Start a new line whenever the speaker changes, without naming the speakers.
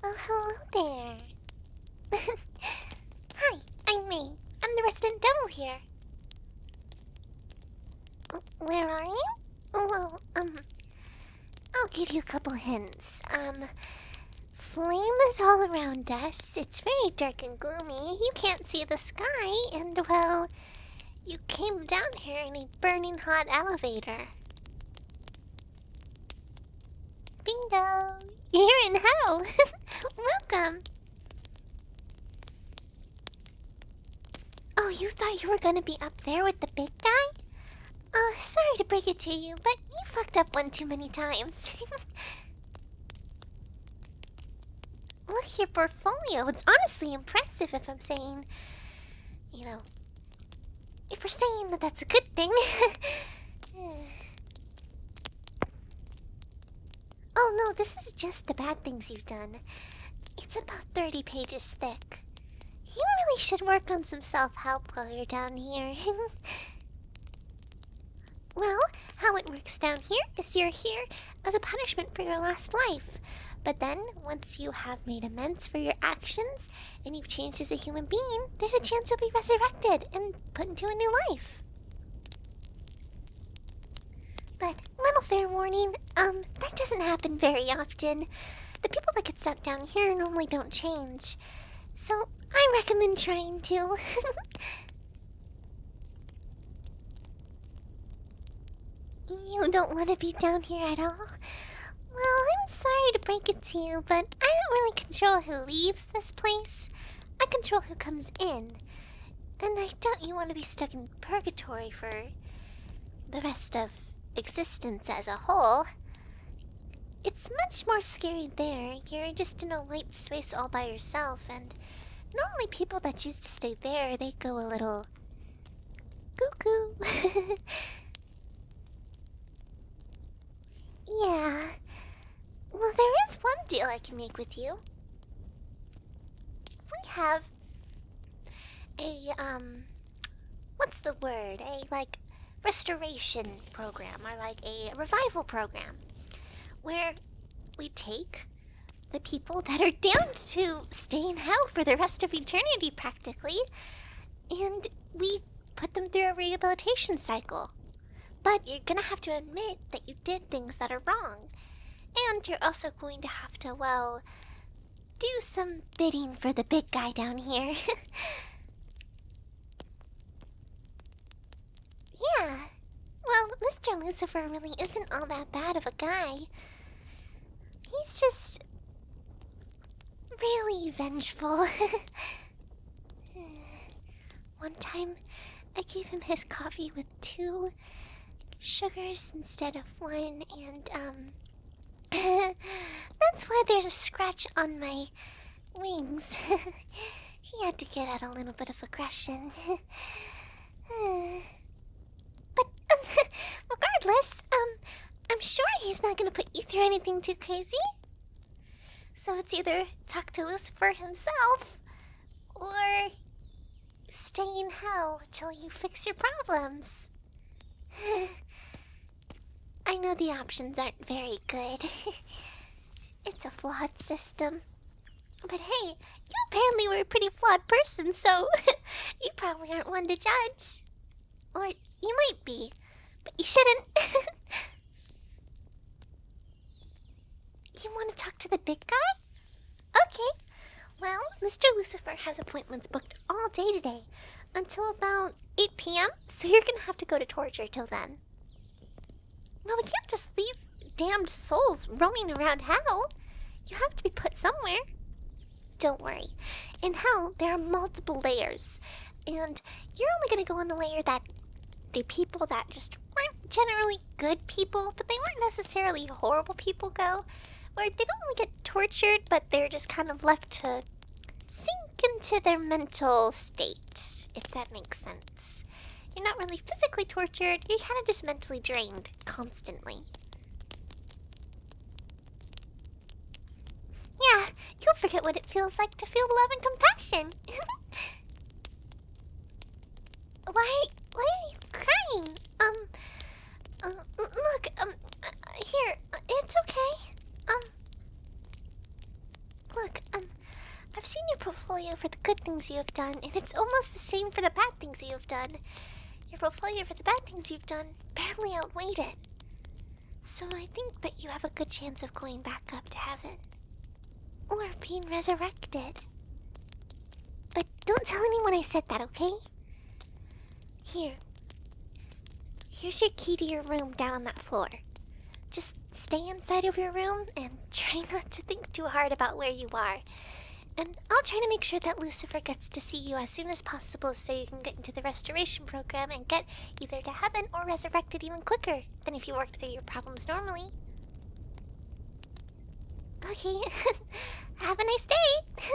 Oh, hello there. Hi, I'm May. I'm the resident devil here. Where are you? Well, I'll give you a couple hints. Flame is all around us. It's very dark and gloomy. You can't see the sky, and, well, you came down here in a burning hot elevator. Bingo! You're in hell! Welcome! Oh, you thought you were gonna be up there with the big guy? Sorry to break it to you, but you fucked up one too many times. Look at your portfolio. It's honestly impressive if I'm saying... if we're saying that that's a good thing. Oh no, this is just the bad things you've done. It's about 30 pages thick. You really should work on some self-help while you're down here. Well, how it works down here is you're here as a punishment for your last life. But then, once you have made amends for your actions and you've changed as a human being, there's a chance you'll be resurrected and put into a new life. But, little fair warning, that doesn't happen very often. The people that get sent down here normally don't change. So, I recommend trying to. You don't want to be down here at all? Well, I'm sorry to break it to you, but I don't really control who leaves this place. I control who comes in. And I doubt you want to be stuck in purgatory for the rest of existence as a whole. It's much more scary there. You're just in a white space all by yourself, and normally people that choose to stay there, they go a little cuckoo. Yeah. Well, there is one deal I can make with you. We have a, what's the word? Restoration program, or like a revival program, where we take the people that are doomed to stay in hell for the rest of eternity, practically, and we put them through a rehabilitation cycle. But you're gonna have to admit that you did things that are wrong. And you're also going to have to, well, do some bidding for the big guy down here. Yeah. Well, Mr. Lucifer really isn't all that bad of a guy. He's just really vengeful. One time, I gave him his coffee with 2 sugars instead of 1, and, that's why there's a scratch on my wings. He had to get out a little bit of aggression. But, regardless, I'm sure he's not gonna put you through anything too crazy. So it's either talk to Lucifer himself, or stay in hell till you fix your problems. I know the options aren't very good. It's a flawed system. But hey, you apparently were a pretty flawed person, so you probably aren't one to judge. Or you might be, but you shouldn't. You want to talk to the big guy? Okay. Well, Mr. Lucifer has appointments booked all day today, until about 8 p.m., so you're gonna have to go to torture till then. Well, we can't just leave damned souls roaming around hell. You have to be put somewhere. Don't worry. In hell, there are multiple layers, and you're only gonna go on the layer that the people that just weren't generally good people, but they weren't necessarily horrible people go, where they don't really get tortured, but they're just kind of left to sink into their mental state, if that makes sense. You're not really physically tortured, you're kind of just mentally drained constantly. Yeah, you'll forget what it feels like to feel love and compassion. Why are you crying? Look, here, it's okay. Look, portfolio for the good things you have done, and it's almost the same for the bad things you have done. Your portfolio for the bad things you've done barely outweighed it. So I think that you have a good chance of going back up to heaven. Or being resurrected. But don't tell anyone I said that, okay? Here's your key to your room down on that floor. Just stay inside of your room and try not to think too hard about where you are. And I'll try to make sure that Lucifer gets to see you as soon as possible so you can get into the restoration program and get either to heaven or resurrected even quicker than if you worked through your problems normally. Okay, have a nice day!